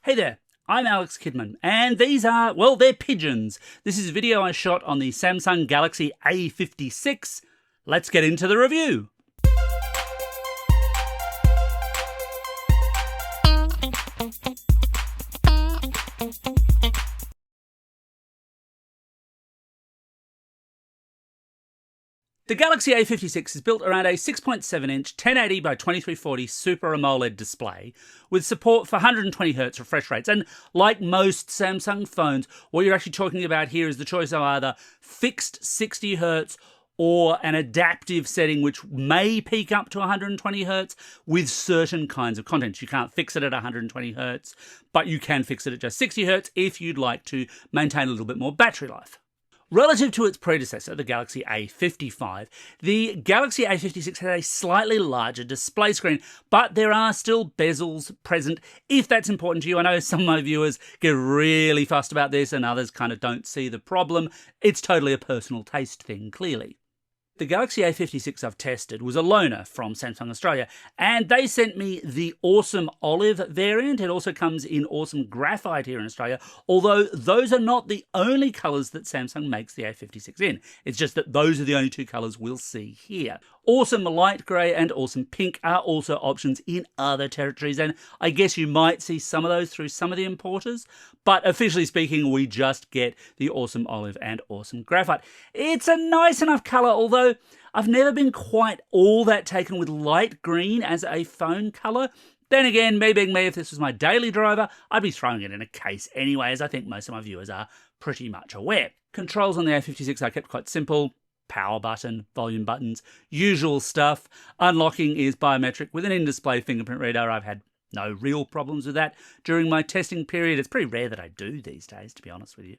Hey there, I'm Alex Kidman, and these are, well, they're pigeons. This is a video I shot on the Samsung Galaxy A56. Let's get into the review. The Galaxy A56 is built around a 6.7-inch 1080 by 2340 Super AMOLED display with support for 120Hz refresh rates. And like most Samsung phones, what you're actually talking about here is the choice of either fixed 60Hz or an adaptive setting which may peak up to 120Hz with certain kinds of content. You can't fix it at 120Hz, but you can fix it at just 60Hz if you'd like to maintain a little bit more battery life. Relative to its predecessor, the Galaxy A55, the Galaxy A56 had a slightly larger display screen, but there are still bezels present if that's important to you. I know some of my viewers get really fussed about this and others kind of don't see the problem. It's totally a personal taste thing, clearly. The Galaxy A56 I've tested was a loaner from Samsung Australia, and they sent me the Awesome Olive variant. It also comes in Awesome Graphite here in Australia, although those are not the only colours that Samsung makes the A56 in. It's just that those are the only two colours we'll see here. Awesome Light Grey and Awesome Pink are also options in other territories, and I guess you might see some of those through some of the importers, but officially speaking, we just get the Awesome Olive and Awesome Graphite. It's a nice enough colour, although I've never been quite all that taken with light green as a phone colour. Then again, me being me, if this was my daily driver, I'd be throwing it in a case anyway, as I think most of my viewers are pretty much aware. Controls on the A56 are kept quite simple. Power button, volume buttons, usual stuff. Unlocking is biometric with an in-display fingerprint reader. I've had no real problems with that during my testing period. It's pretty rare that I do these days, to be honest with you.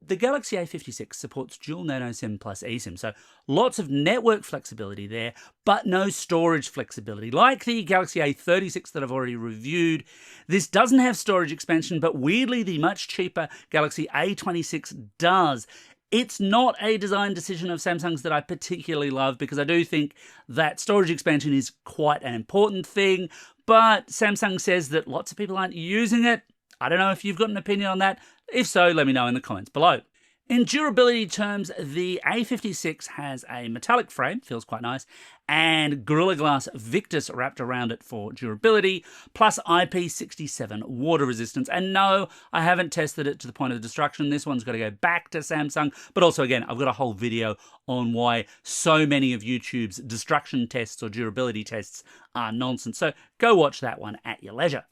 The Galaxy A56 supports dual Nano SIM plus eSIM, so lots of network flexibility there, but no storage flexibility. Like the Galaxy A36 that I've already reviewed, this doesn't have storage expansion, but weirdly the much cheaper Galaxy A26 does. It's not a design decision of Samsung's that I particularly love because I do think that storage expansion is quite an important thing, but Samsung says that lots of people aren't using it. I don't know if you've got an opinion on that. If so, let me know in the comments below. In durability terms, the A56 has a metallic frame, feels quite nice, and Gorilla Glass Victus wrapped around it for durability, plus IP67 water resistance. And no, I haven't tested it to the point of destruction. This one's got to go back to Samsung. But also, again, I've got a whole video on why so many of YouTube's destruction tests or durability tests are nonsense. So go watch that one at your leisure.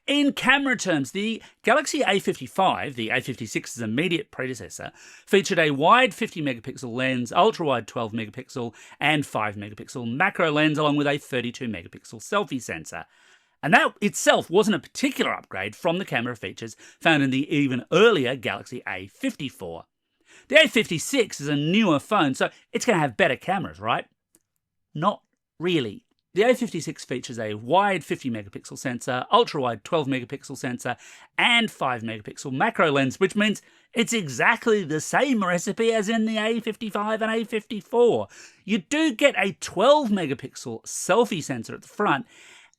In camera terms, the Galaxy A55, the A56's immediate predecessor, featured a wide 50-megapixel lens, ultra-wide 12-megapixel, and 5-megapixel macro lens, along with a 32-megapixel selfie sensor. And that itself wasn't a particular upgrade from the camera features found in the even earlier Galaxy A54. The A56 is a newer phone, so it's going to have better cameras, right? Not really. The A56 features a wide 50-megapixel sensor, ultra-wide 12-megapixel sensor, and 5-megapixel macro lens, which means it's exactly the same recipe as in the A55 and A54. You do get a 12-megapixel selfie sensor at the front,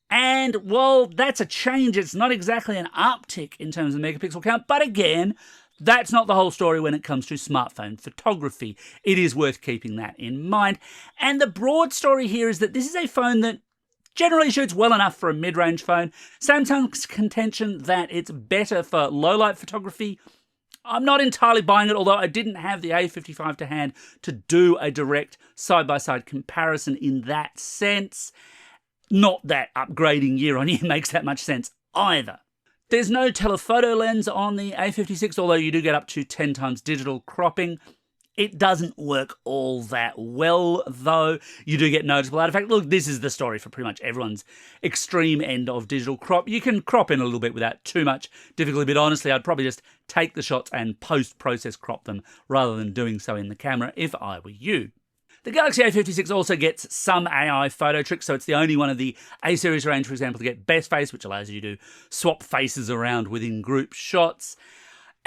and, well, that's a change. It's not exactly an uptick in terms of megapixel count, but again, that's not the whole story when it comes to smartphone photography. It is worth keeping that in mind. And the broad story here is that this is a phone that generally shoots well enough for a mid-range phone. Samsung's contention that it's better for low-light photography, I'm not entirely buying it, although I didn't have the A55 to hand to do a direct side-by-side comparison in that sense. Not that upgrading year on year makes that much sense either. There's no telephoto lens on the A56, although you do get up to 10 times digital cropping. It doesn't work all that well, though. You do get noticeable artifact. Look, this is the story for pretty much everyone's extreme end of digital crop. You can crop in a little bit without too much difficulty, but honestly, I'd probably just take the shots and post-process crop them rather than doing so in the camera if I were you. The Galaxy A56 also gets some AI photo tricks, so it's the only one of the A-series range, for example, to get Best Face, which allows you to swap faces around within group shots.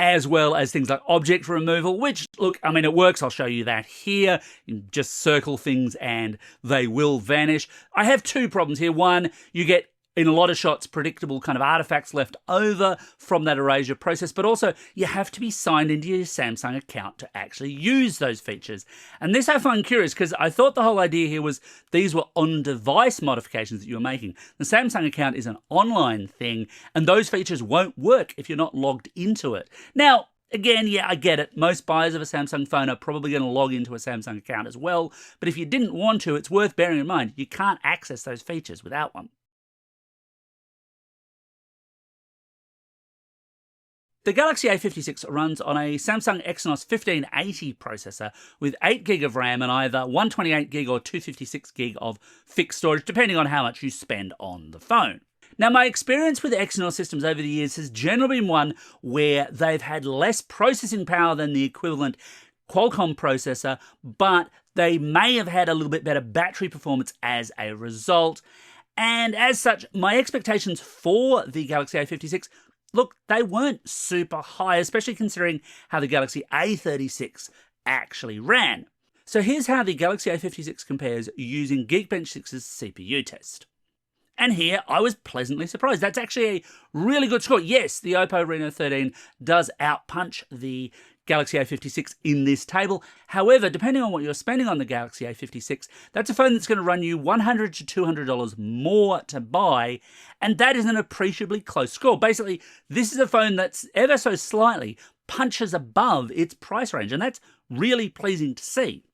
as well as things like object removal, which, look, I mean, it works. I'll show you that here. You just circle things and they will vanish. I have two problems here. One, you get, in a lot of shots, predictable kind of artifacts left over from that erasure process, but also you have to be signed into your Samsung account to actually use those features. And this I find curious because I thought the whole idea here was these were on-device modifications that you were making. The Samsung account is an online thing, and those features won't work if you're not logged into it. Now, again, yeah, I get it. Most buyers of a Samsung phone are probably going to log into a Samsung account as well, but if you didn't want to, it's worth bearing in mind you can't access those features without one. The Galaxy A56 runs on a Samsung Exynos 1580 processor with 8GB of RAM and either 128GB or 256GB of fixed storage, depending on how much you spend on the phone. Now, my experience with Exynos systems over the years has generally been one where they've had less processing power than the equivalent Qualcomm processor, but they may have had a little bit better battery performance as a result. And as such, my expectations for the Galaxy A56, look, they weren't super high, especially considering how the Galaxy A36 actually ran. So here's how the Galaxy A56 compares using Geekbench 6's CPU test. And here I was pleasantly surprised. That's actually a really good score. Yes, the Oppo Reno 13 does outpunch the Galaxy A56 in this table. However, depending on what you're spending on the Galaxy A56, that's a phone that's going to run you $100 to $200 more to buy, and that is an appreciably close score. Basically, this is a phone that's ever so slightly punches above its price range, and that's really pleasing to see.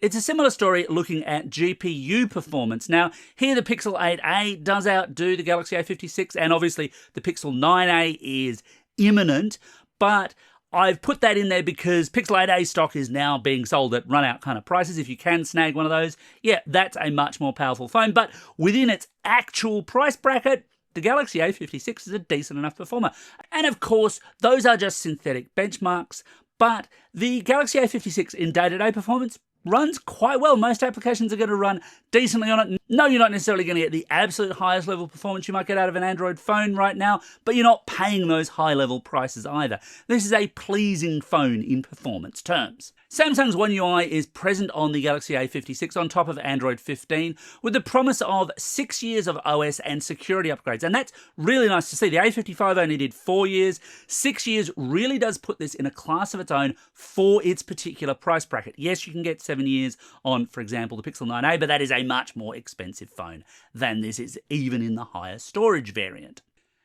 It's a similar story looking at GPU performance. Now, here the Pixel 8a does outdo the Galaxy A56, and obviously the Pixel 9a is imminent, but I've put that in there because Pixel 8a stock is now being sold at run-out kind of prices. If you can snag one of those, yeah, that's a much more powerful phone. But within its actual price bracket, the Galaxy A56 is a decent enough performer. And of course, those are just synthetic benchmarks, but the Galaxy A56 in day-to-day performance runs quite well. Most applications are going to run decently on it. No, you're not necessarily going to get the absolute highest level performance you might get out of an Android phone right now, but you're not paying those high level prices either. This is a pleasing phone in performance terms. Samsung's One UI is present on the Galaxy A56 on top of Android 15 with the promise of 6 years of OS and security upgrades, and that's really nice to see. The A55 only did 4 years. 6 years really does put this in a class of its own for its particular price bracket. Yes, you can get 7 years on, for example, the Pixel 9a, but that is a much more expensive phone than this is, even in the higher storage variant.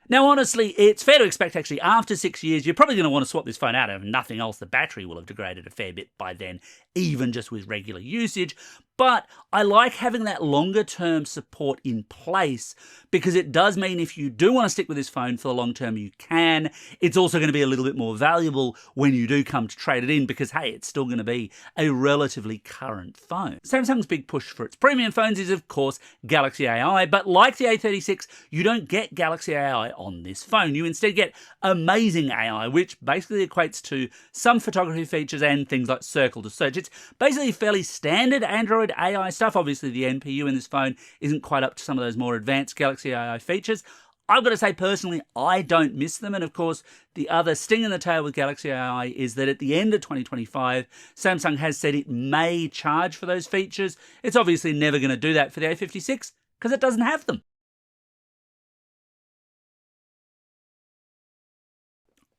Now, honestly, it's fair to expect, actually, after 6 years, you're probably going to want to swap this phone out. If nothing else, the battery will have degraded a fair bit by then, even just with regular usage. But I like having that longer-term support in place because it does mean if you do want to stick with this phone for the long term, you can. It's also going to be a little bit more valuable when you do come to trade it in because, hey, it's still going to be a relatively current phone. Samsung's big push for its premium phones is, of course, Galaxy AI, but like the A36, you don't get Galaxy AI on this phone. You instead get amazing AI, which basically equates to some photography features and things like circle to search. It's basically fairly standard Android AI stuff. Obviously, the NPU in this phone isn't quite up to some of those more advanced Galaxy AI features. I've got to say, personally, I don't miss them. And of course, the other sting in the tail with Galaxy AI is that at the end of 2025, Samsung has said it may charge for those features. It's obviously never going to do that for the A56 because it doesn't have them.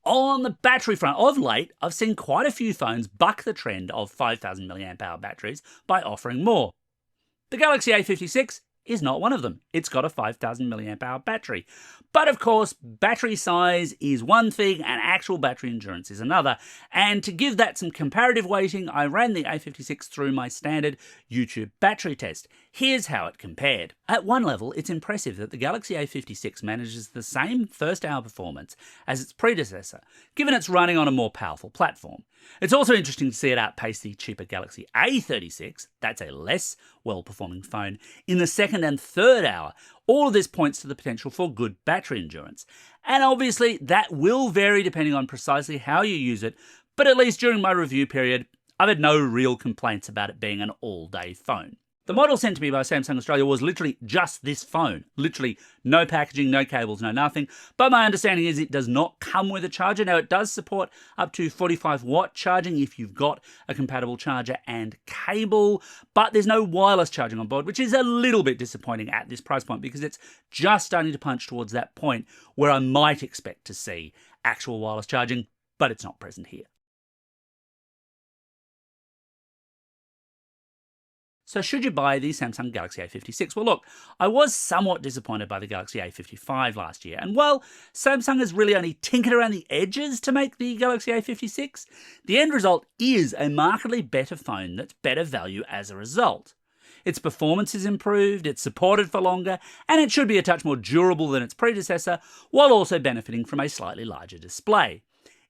On the battery front, of late, I've seen quite a few phones buck the trend of 5,000 mAh batteries by offering more. The Galaxy A56 is not one of them. It's got a 5,000 mAh battery. But of course, battery size is one thing and actual battery endurance is another. And to give that some comparative weighting, I ran the A56 through my standard YouTube battery test. Here's how it compared. At one level, it's impressive that the Galaxy A56 manages the same first-hour performance as its predecessor, given it's running on a more powerful platform. It's also interesting to see it outpace the cheaper Galaxy A36, that's a less well-performing phone, in the second and third hour. All of this points to the potential for good battery endurance. And obviously, that will vary depending on precisely how you use it, but at least during my review period, I've had no real complaints about it being an all-day phone. The model sent to me by Samsung Australia was literally just this phone. Literally no packaging, no cables, no nothing. But my understanding is it does not come with a charger. Now, it does support up to 45-watt charging if you've got a compatible charger and cable, but there's no wireless charging on board, which is a little bit disappointing at this price point because it's just starting to punch towards that point where I might expect to see actual wireless charging, but it's not present here. So should you buy the Samsung Galaxy A56? Well, look, I was somewhat disappointed by the Galaxy A55 last year, and while Samsung has really only tinkered around the edges to make the Galaxy A56, the end result is a markedly better phone that's better value as a result. Its performance is improved, it's supported for longer, and it should be a touch more durable than its predecessor, while also benefiting from a slightly larger display.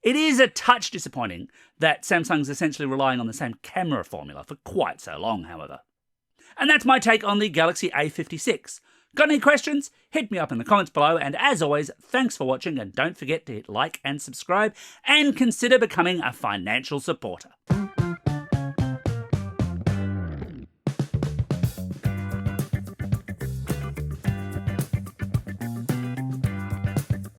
It is a touch disappointing that Samsung's essentially relying on the same camera formula for quite so long, however. And that's my take on the Galaxy A56. Got any questions? Hit me up in the comments below, and as always, thanks for watching, and don't forget to hit like and subscribe, and consider becoming a financial supporter.